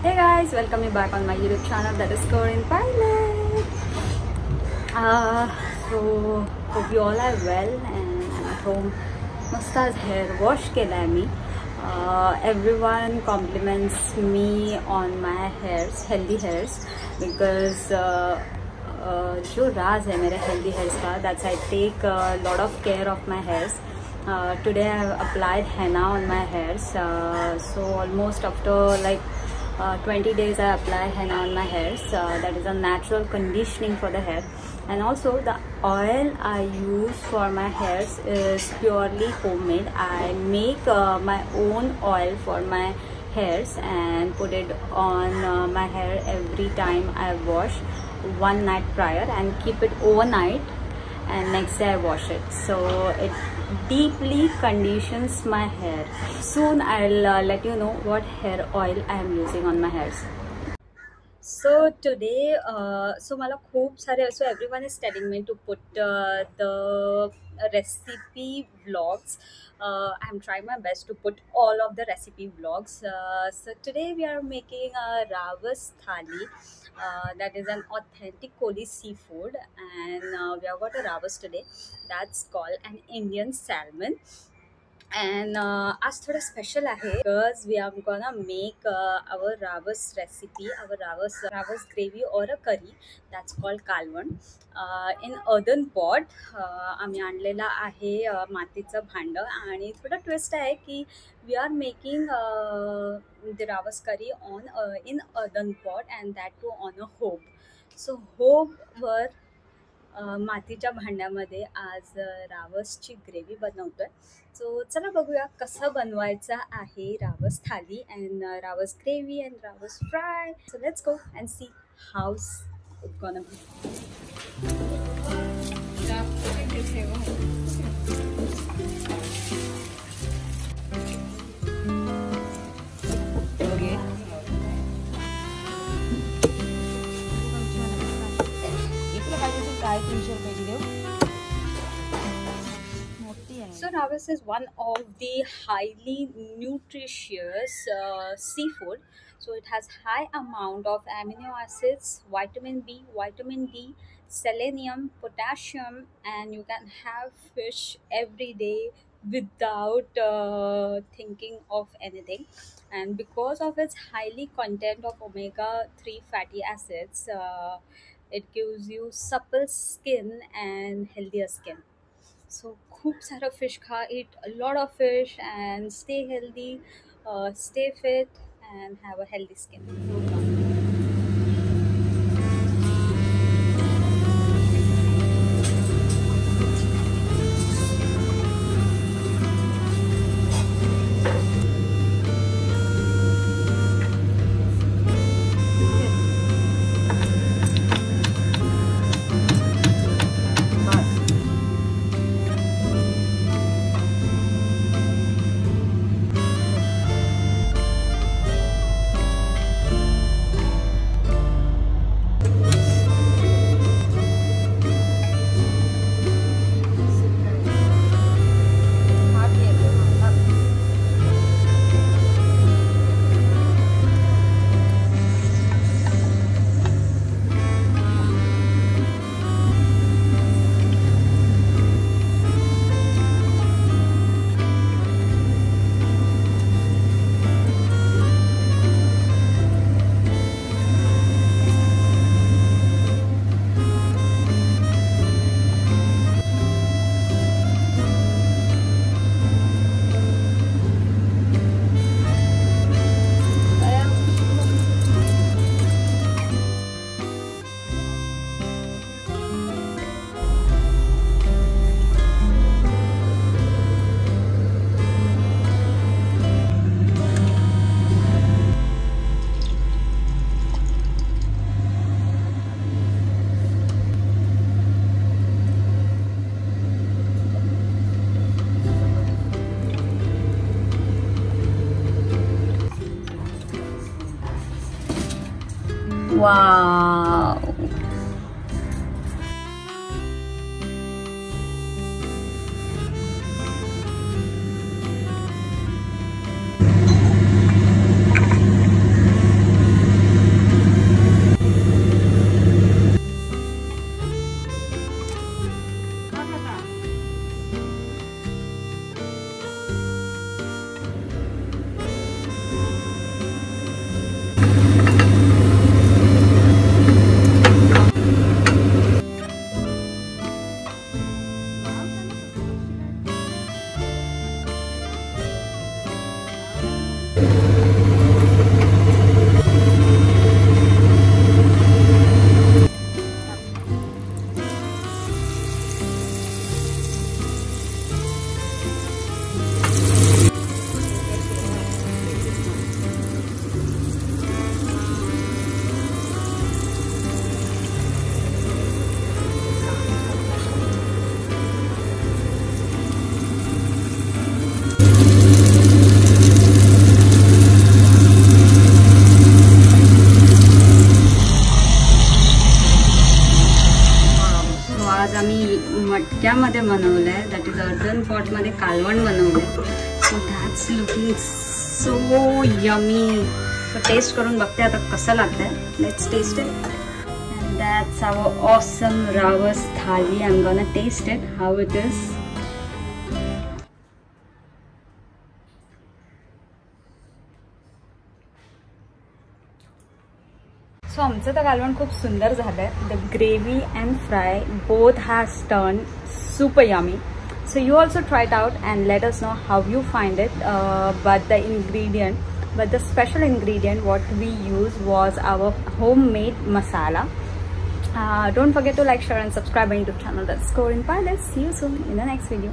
Hey guys, welcome me back on my YouTube channel, that is Korean Pilot. So hope you all are well and I'm at home. Must आज hair wash केला मी. Everyone compliments me on my hairs, healthy hairs, because जो राज है मेरे healthy hairs का, that's I take a lot of care of my hairs. Today I have applied henna on my hairs. So almost after like 20 days I apply henna on my hairs. That is a natural conditioning for the hair. And also the oil I use for my hairs is purely homemade. I make my own oil for my hairs and put it on my hair every time I wash, one night prior, and keep it overnight, and next day I wash it. So it deeply conditions my hair. Soon I'll let you know what hair oil I am using on my hairs. So today, so everyone is telling me to put the recipe vlogs. I'm trying my best to put all of the recipe vlogs. So today we are making a Ravas thali. That is an authentic Koli seafood, and we have got a Ravas today. That's called an Indian salmon. And आज थोड़ा special आहे because we are gonna make our Ravas recipe, our Ravas gravy or a curry, that's called kalwan, in earthen pot. आम्ही आणलेला आहे मातीचं भांड, आणि थोडं ट्विस्ट आहे की we are making the Ravas curry on in earthen pot, and that too on a hob. So hob वर मातीच्या भांड्यामध्ये आज रावसची ग्रेव्ही बनवतोय. सो चला बघूया कसं बनवायचं आहे ravas thali and ravas gravy and ravas fry. So let's go and see how's it gonna be. So Ravas is one of the highly nutritious seafood. So it has high amount of amino acids, vitamin B, vitamin D, selenium, potassium, and you can have fish every day without thinking of anything. And because of its highly content of omega-3 fatty acids, it gives you supple skin and healthier skin. So खूप सारं fish खा, eat a lot of fish and stay healthy, stay fit and have a healthy skin. Wow. मध्ये बनवलंय, that is earthen pot मध्ये कालवण बनवलंय. So that's looking so yummy. So taste करून बघते आता कसं लागतंय. Let's taste it. And that's our awesome ravas thali. I am gonna taste it how it is. So आमचं तर कालवण खूप सुंदर झालंय. The gravy and fry both has turn super yummy. So you also try it out and let us know how you find it. But the special ingredient what we used was our homemade masala. Don't forget to like, share and subscribe my YouTube channel. That's Korean Pilots. See you soon in the next video.